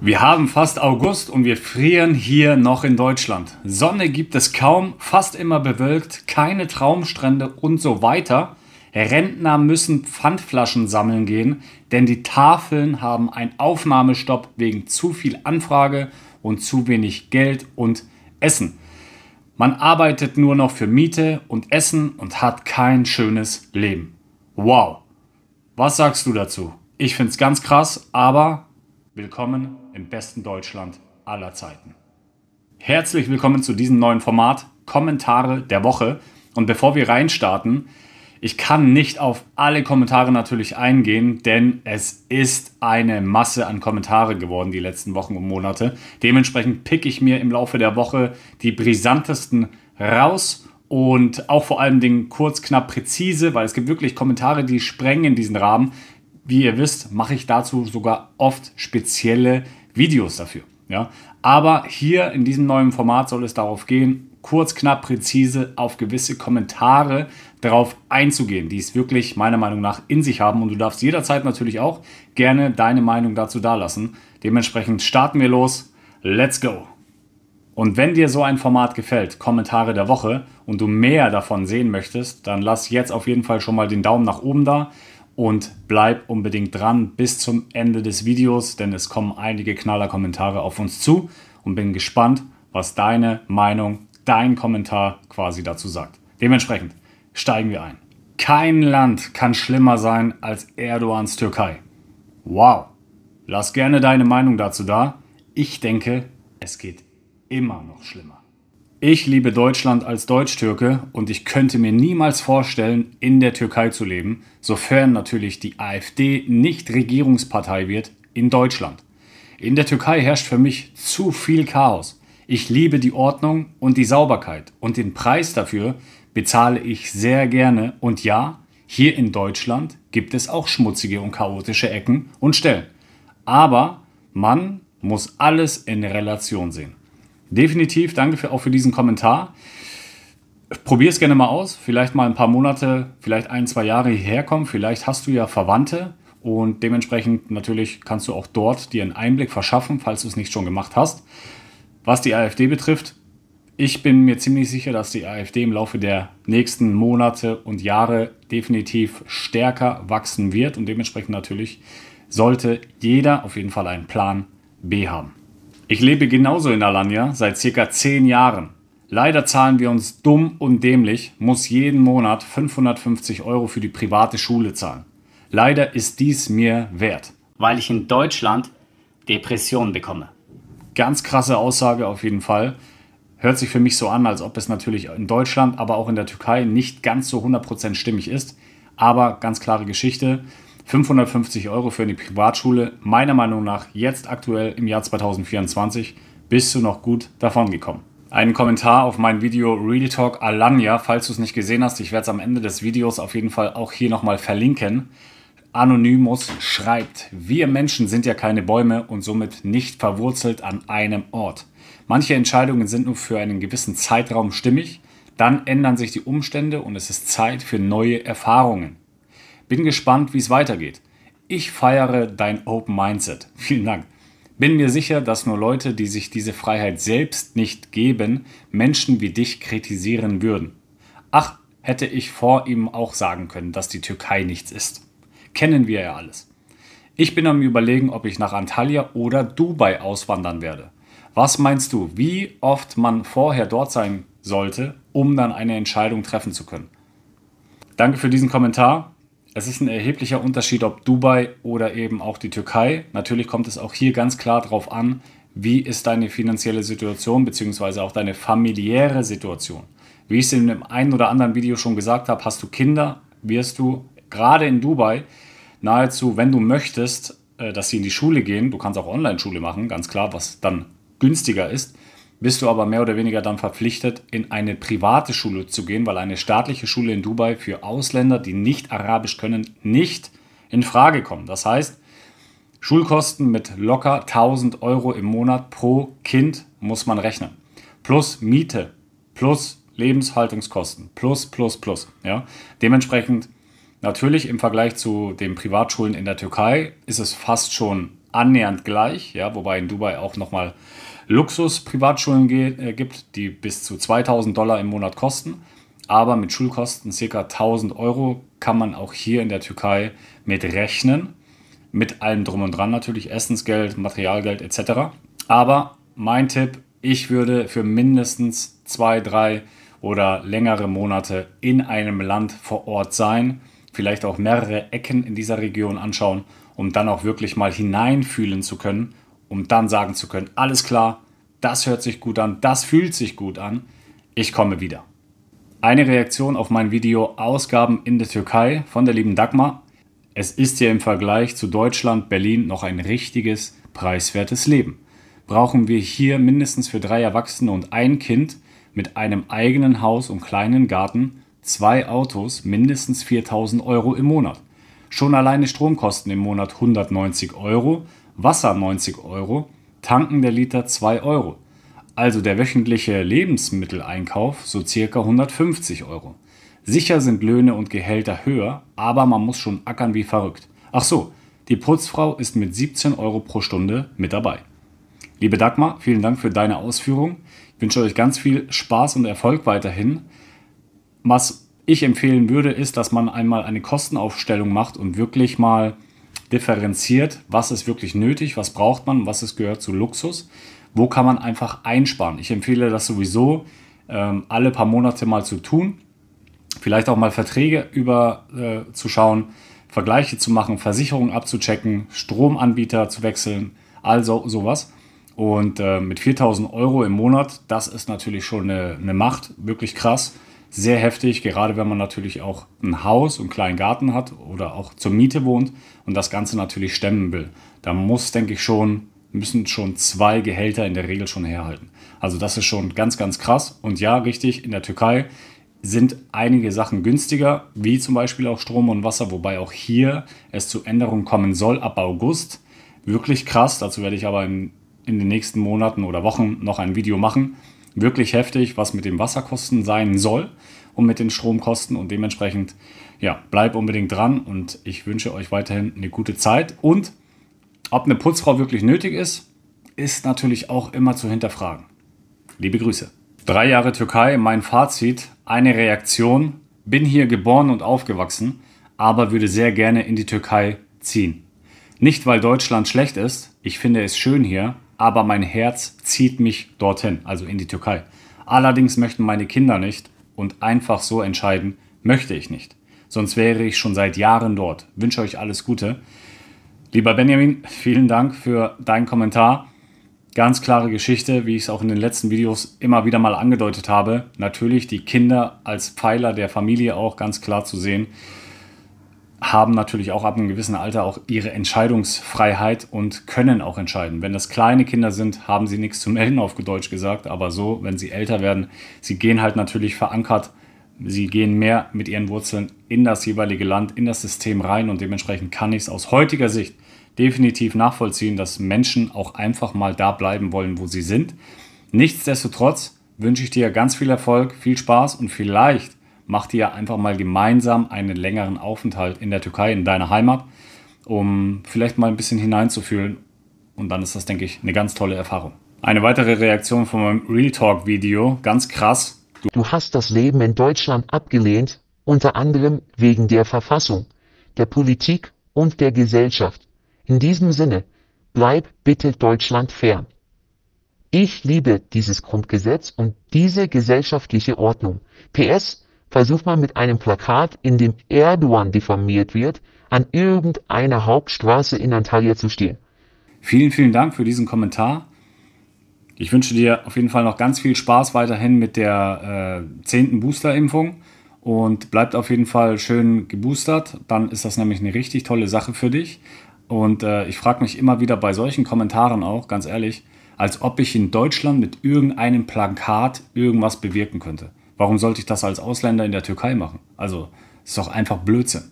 Wir haben fast August und wir frieren hier noch in Deutschland. Sonne gibt es kaum, fast immer bewölkt, keine Traumstrände und so weiter. Rentner müssen Pfandflaschen sammeln gehen, denn die Tafeln haben einen Aufnahmestopp wegen zu viel Anfrage und zu wenig Geld und Essen. Man arbeitet nur noch für Miete und Essen und hat kein schönes Leben. Wow, was sagst du dazu? Ich finde es ganz krass, aber willkommen im besten Deutschland aller Zeiten. Herzlich willkommen zu diesem neuen Format, Kommentare der Woche. Und bevor wir reinstarten, ich kann nicht auf alle Kommentare natürlich eingehen, denn es ist eine Masse an Kommentare geworden die letzten Wochen und Monate. Dementsprechend pick ich mir im Laufe der Woche die brisantesten raus und auch vor allen Dingen kurz, knapp, präzise, weil es gibt wirklich Kommentare, die sprengen diesen Rahmen. Wie ihr wisst, mache ich dazu sogar oft spezielle Videos dafür. Ja? Aber hier in diesem neuen Format soll es darauf gehen, kurz, knapp, präzise auf gewisse Kommentare darauf einzugehen, die es wirklich meiner Meinung nach in sich haben. Und du darfst jederzeit natürlich auch gerne deine Meinung dazu dalassen. Dementsprechend starten wir los. Let's go! Und wenn dir so ein Format gefällt, Kommentare der Woche, und du mehr davon sehen möchtest, dann lass jetzt auf jeden Fall schon mal den Daumen nach oben da. Und bleib unbedingt dran bis zum Ende des Videos, denn es kommen einige Knaller-Kommentare auf uns zu und bin gespannt, was deine Meinung, dein Kommentar quasi dazu sagt. Dementsprechend steigen wir ein. Kein Land kann schlimmer sein als Erdogans Türkei. Wow, lass gerne deine Meinung dazu da. Ich denke, es geht immer noch schlimmer. Ich liebe Deutschland als Deutsch-Türke und ich könnte mir niemals vorstellen, in der Türkei zu leben, sofern natürlich die AfD nicht Regierungspartei wird in Deutschland. In der Türkei herrscht für mich zu viel Chaos. Ich liebe die Ordnung und die Sauberkeit und den Preis dafür bezahle ich sehr gerne. Und ja, hier in Deutschland gibt es auch schmutzige und chaotische Ecken und Stellen. Aber man muss alles in Relation sehen. Definitiv, danke auch für diesen Kommentar. Probier es gerne mal aus. Vielleicht mal ein paar Monate, vielleicht 1-2 Jahre hierher kommen. Vielleicht hast du ja Verwandte und dementsprechend natürlich kannst du auch dort dir einen Einblick verschaffen, falls du es nicht schon gemacht hast. Was die AfD betrifft, ich bin mir ziemlich sicher, dass die AfD im Laufe der nächsten Monate und Jahre definitiv stärker wachsen wird und dementsprechend natürlich sollte jeder auf jeden Fall einen Plan B haben. Ich lebe genauso in Alanya seit ca. 10 Jahren. Leider zahlen wir uns dumm und dämlich, muss jeden Monat 550 € für die private Schule zahlen. Leider ist dies mir wert, weil ich in Deutschland Depressionen bekomme. Ganz krasse Aussage auf jeden Fall. Hört sich für mich so an, als ob es natürlich in Deutschland, aber auch in der Türkei nicht ganz so 100% stimmig ist. Aber ganz klare Geschichte. 550 € für eine Privatschule, meiner Meinung nach jetzt aktuell im Jahr 2024, bist du noch gut davon gekommen. Einen Kommentar auf mein Video Real Talk Alanya, falls du es nicht gesehen hast, ich werde es am Ende des Videos auf jeden Fall auch hier nochmal verlinken. Anonymous schreibt, wir Menschen sind ja keine Bäume und somit nicht verwurzelt an einem Ort. Manche Entscheidungen sind nur für einen gewissen Zeitraum stimmig, dann ändern sich die Umstände und es ist Zeit für neue Erfahrungen. Bin gespannt, wie es weitergeht. Ich feiere dein Open Mindset. Vielen Dank. Bin mir sicher, dass nur Leute, die sich diese Freiheit selbst nicht geben, Menschen wie dich kritisieren würden. Ach, hätte ich vor ihm auch sagen können, dass die Türkei nichts ist. Kennen wir ja alles. Ich bin am Überlegen, ob ich nach Antalya oder Dubai auswandern werde. Was meinst du, wie oft man vorher dort sein sollte, um dann eine Entscheidung treffen zu können? Danke für diesen Kommentar. Es ist ein erheblicher Unterschied, ob Dubai oder eben auch die Türkei. Natürlich kommt es auch hier ganz klar darauf an, wie ist deine finanzielle Situation bzw. auch deine familiäre Situation. Wie ich es in dem einen oder anderen Video schon gesagt habe, hast du Kinder, wirst du gerade in Dubai nahezu, wenn du möchtest, dass sie in die Schule gehen, du kannst auch Online-Schule machen, ganz klar, was dann günstiger ist, bist du aber mehr oder weniger dann verpflichtet, in eine private Schule zu gehen, weil eine staatliche Schule in Dubai für Ausländer, die nicht Arabisch können, nicht in Frage kommt. Das heißt, Schulkosten mit locker 1000 € im Monat pro Kind muss man rechnen. Plus Miete, plus Lebenshaltungskosten, plus. Ja? Dementsprechend natürlich im Vergleich zu den Privatschulen in der Türkei ist es fast schon annähernd gleich, ja, wobei in Dubai auch nochmal Luxus-Privatschulen gibt, die bis zu $2000 im Monat kosten. Aber mit Schulkosten ca. 1000 Euro kann man auch hier in der Türkei mit rechnen. Mit allem drum und dran natürlich, Essensgeld, Materialgeld etc. Aber mein Tipp, ich würde für mindestens 2, 3 oder längere Monate in einem Land vor Ort sein, vielleicht auch mehrere Ecken in dieser Region anschauen, um dann auch wirklich mal hineinfühlen zu können, um dann sagen zu können, alles klar, das hört sich gut an, das fühlt sich gut an, ich komme wieder. Eine Reaktion auf mein Video Ausgaben in der Türkei von der lieben Dagmar. Es ist ja im Vergleich zu Deutschland, Berlin noch ein richtiges, preiswertes Leben. Brauchen wir hier mindestens für 3 Erwachsene und ein Kind mit einem eigenen Haus und kleinen Garten 2 Autos mindestens 4000 Euro im Monat. Schon alleine Stromkosten im Monat 190 Euro, Wasser 90 Euro, tanken der Liter 2 Euro. Also der wöchentliche Lebensmitteleinkauf so circa 150 Euro. Sicher sind Löhne und Gehälter höher, aber man muss schon ackern wie verrückt. Ach so, die Putzfrau ist mit 17 Euro pro Stunde mit dabei. Liebe Dagmar, vielen Dank für deine Ausführung. Ich wünsche euch ganz viel Spaß und Erfolg weiterhin. Was ich empfehlen würde, ist, dass man einmal eine Kostenaufstellung macht und wirklich mal differenziert, was ist wirklich nötig, was braucht man, was ist gehört zu Luxus, wo kann man einfach einsparen. Ich empfehle das sowieso alle paar Monate mal zu tun, vielleicht auch mal Verträge zu schauen, Vergleiche zu machen, Versicherungen abzuchecken, Stromanbieter zu wechseln, also sowas. Und mit 4000 Euro im Monat, das ist natürlich schon eine Macht, wirklich krass, sehr heftig, gerade wenn man natürlich auch ein Haus und einen kleinen Garten hat oder auch zur Miete wohnt und das Ganze natürlich stemmen will. Da müssen schon 2 Gehälter in der Regel schon herhalten. Also das ist schon ganz, ganz krass. Und ja, richtig, in der Türkei sind einige Sachen günstiger, wie zum Beispiel auch Strom und Wasser, wobei auch hier es zu Änderungen kommen soll ab August. Wirklich krass, dazu werde ich aber in den nächsten Monaten oder Wochen noch ein Video machen. Wirklich heftig, was mit den Wasserkosten sein soll und mit den Stromkosten und dementsprechend, ja, bleib unbedingt dran und ich wünsche euch weiterhin eine gute Zeit. Und ob eine Putzfrau wirklich nötig ist, ist natürlich auch immer zu hinterfragen. Liebe Grüße. 3 Jahre Türkei, mein Fazit, eine Reaktion, bin hier geboren und aufgewachsen, aber würde sehr gerne in die Türkei ziehen. Nicht, weil Deutschland schlecht ist, ich finde es schön hier, aber mein Herz zieht mich dorthin, also in die Türkei. Allerdings möchten meine Kinder nicht und einfach so entscheiden möchte ich nicht. Sonst wäre ich schon seit Jahren dort. Wünsche euch alles Gute. Lieber Benjamin, vielen Dank für deinen Kommentar. Ganz klare Geschichte, wie ich es auch in den letzten Videos immer wieder mal angedeutet habe. Natürlich die Kinder als Pfeiler der Familie auch ganz klar zu sehen, haben natürlich auch ab einem gewissen Alter auch ihre Entscheidungsfreiheit und können auch entscheiden. Wenn das kleine Kinder sind, haben sie nichts zu melden, auf gut Deutsch gesagt. Aber so, wenn sie älter werden, sie gehen halt natürlich verankert, sie gehen mehr mit ihren Wurzeln in das jeweilige Land, in das System rein. Und dementsprechend kann ich es aus heutiger Sicht definitiv nachvollziehen, dass Menschen auch einfach mal da bleiben wollen, wo sie sind. Nichtsdestotrotz wünsche ich dir ganz viel Erfolg, viel Spaß und vielleicht macht ihr einfach mal gemeinsam einen längeren Aufenthalt in der Türkei, in deiner Heimat, um vielleicht mal ein bisschen hineinzufühlen. Und dann ist das, denke ich, eine ganz tolle Erfahrung. Eine weitere Reaktion von meinem Real Talk Video, ganz krass. Du hast das Leben in Deutschland abgelehnt, unter anderem wegen der Verfassung, der Politik und der Gesellschaft. In diesem Sinne, bleib bitte Deutschland fern. Ich liebe dieses Grundgesetz und diese gesellschaftliche Ordnung. PS, versuch mal mit einem Plakat, in dem Erdogan diffamiert wird, an irgendeiner Hauptstraße in Antalya zu stehen. Vielen, vielen Dank für diesen Kommentar. Ich wünsche dir auf jeden Fall noch ganz viel Spaß weiterhin mit der 10. Boosterimpfung und bleibt auf jeden Fall schön geboostert. Dann ist das nämlich eine richtig tolle Sache für dich. Und ich frage mich immer wieder bei solchen Kommentaren auch, ganz ehrlich, als ob ich in Deutschland mit irgendeinem Plakat irgendwas bewirken könnte. Warum sollte ich das als Ausländer in der Türkei machen? Also, ist doch einfach Blödsinn.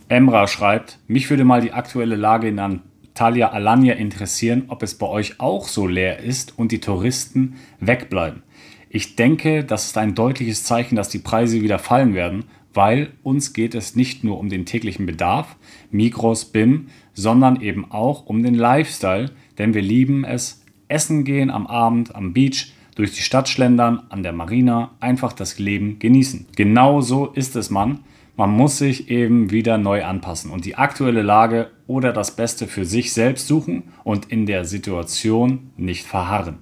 Emra schreibt, mich würde mal die aktuelle Lage in Antalya Alanya interessieren, ob es bei euch auch so leer ist und die Touristen wegbleiben. Ich denke, das ist ein deutliches Zeichen, dass die Preise wieder fallen werden, weil uns geht es nicht nur um den täglichen Bedarf, Migros, BIM, sondern eben auch um den Lifestyle, denn wir lieben es, essen gehen am Abend, am Beach, durch die Stadt schlendern, an der Marina, einfach das Leben genießen. Genau so ist es, Mann. Man muss sich eben wieder neu anpassen und die aktuelle Lage oder das Beste für sich selbst suchen und in der Situation nicht verharren.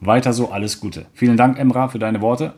Weiter so, alles Gute. Vielen Dank, Emra, für deine Worte.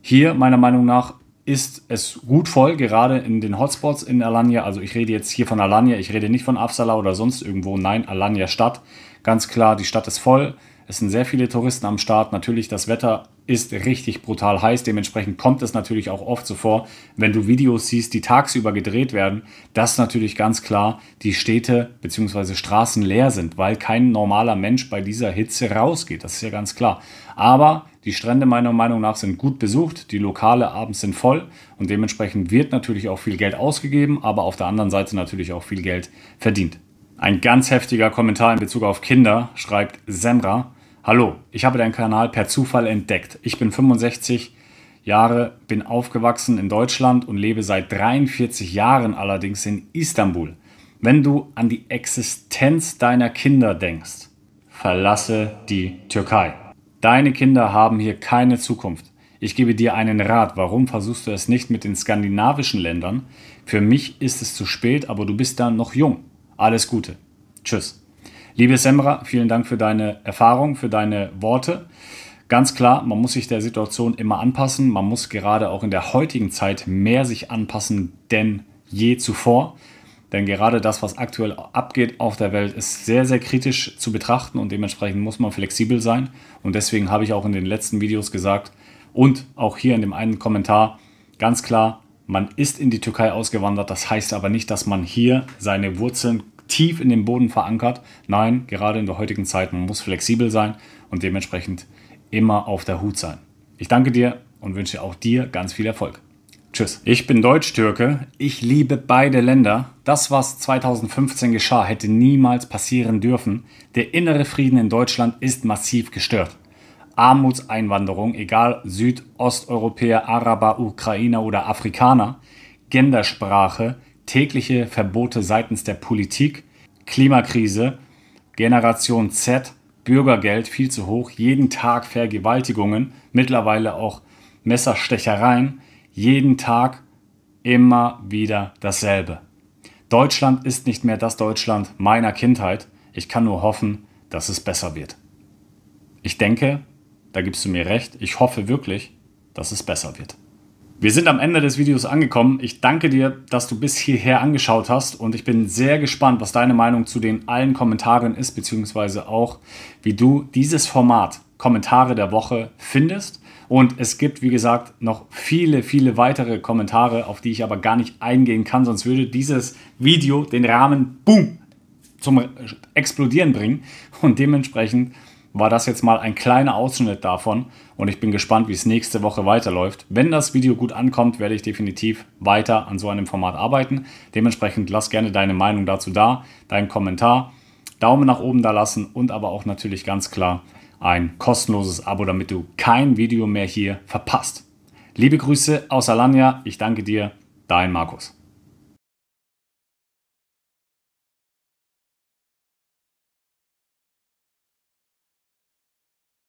Hier, meiner Meinung nach, ist es gut voll, gerade in den Hotspots in Alanya. Also ich rede jetzt hier von Alanya, ich rede nicht von Afsala oder sonst irgendwo. Nein, Alanya Stadt. Ganz klar, die Stadt ist voll. Es sind sehr viele Touristen am Start. Natürlich, das Wetter ist richtig brutal heiß. Dementsprechend kommt es natürlich auch oft so vor, wenn du Videos siehst, die tagsüber gedreht werden, dass natürlich ganz klar die Städte bzw. Straßen leer sind, weil kein normaler Mensch bei dieser Hitze rausgeht. Das ist ja ganz klar. Aber die Strände meiner Meinung nach sind gut besucht. Die Lokale abends sind voll und dementsprechend wird natürlich auch viel Geld ausgegeben, aber auf der anderen Seite natürlich auch viel Geld verdient. Ein ganz heftiger Kommentar in Bezug auf Kinder, schreibt Semra. Hallo, ich habe deinen Kanal per Zufall entdeckt. Ich bin 65 Jahre, bin aufgewachsen in Deutschland und lebe seit 43 Jahren allerdings in Istanbul. Wenn du an die Existenz deiner Kinder denkst, verlasse die Türkei. Deine Kinder haben hier keine Zukunft. Ich gebe dir einen Rat. Warum versuchst du es nicht mit den skandinavischen Ländern? Für mich ist es zu spät, aber du bist da noch jung. Alles Gute. Tschüss. Liebe Semra, vielen Dank für deine Erfahrung, für deine Worte. Ganz klar, man muss sich der Situation immer anpassen. Man muss gerade auch in der heutigen Zeit mehr sich anpassen denn je zuvor. Denn gerade das, was aktuell abgeht auf der Welt, ist sehr, sehr kritisch zu betrachten und dementsprechend muss man flexibel sein. Und deswegen habe ich auch in den letzten Videos gesagt und auch hier in dem einen Kommentar ganz klar, man ist in die Türkei ausgewandert. Das heißt aber nicht, dass man hier seine Wurzeln tief in den Boden verankert. Nein, gerade in der heutigen Zeit, man muss flexibel sein und dementsprechend immer auf der Hut sein. Ich danke dir und wünsche auch dir ganz viel Erfolg. Tschüss. Ich bin Deutsch-Türke. Ich liebe beide Länder. Das, was 2015 geschah, hätte niemals passieren dürfen. Der innere Frieden in Deutschland ist massiv gestört. Armutseinwanderung, egal Südosteuropäer, Araber, Ukrainer oder Afrikaner, Gendersprache, tägliche Verbote seitens der Politik, Klimakrise, Generation Z, Bürgergeld viel zu hoch, jeden Tag Vergewaltigungen, mittlerweile auch Messerstechereien, jeden Tag immer wieder dasselbe. Deutschland ist nicht mehr das Deutschland meiner Kindheit. Ich kann nur hoffen, dass es besser wird. Ich denke, da gibst du mir recht. Ich hoffe wirklich, dass es besser wird. Wir sind am Ende des Videos angekommen. Ich danke dir, dass du bis hierher angeschaut hast und ich bin sehr gespannt, was deine Meinung zu den allen Kommentaren ist, beziehungsweise auch, wie du dieses Format Kommentare der Woche findest. Und es gibt, wie gesagt, noch viele, viele weitere Kommentare, auf die ich aber gar nicht eingehen kann, sonst würde dieses Video den Rahmen, boom, zum Explodieren bringen. Und dementsprechend war das jetzt mal ein kleiner Ausschnitt davon und ich bin gespannt, wie es nächste Woche weiterläuft. Wenn das Video gut ankommt, werde ich definitiv weiter an so einem Format arbeiten. Dementsprechend lass gerne deine Meinung dazu da, deinen Kommentar, Daumen nach oben da lassen und aber auch natürlich ganz klar ein kostenloses Abo, damit du kein Video mehr hier verpasst. Liebe Grüße aus Alanya, ich danke dir, dein Markus.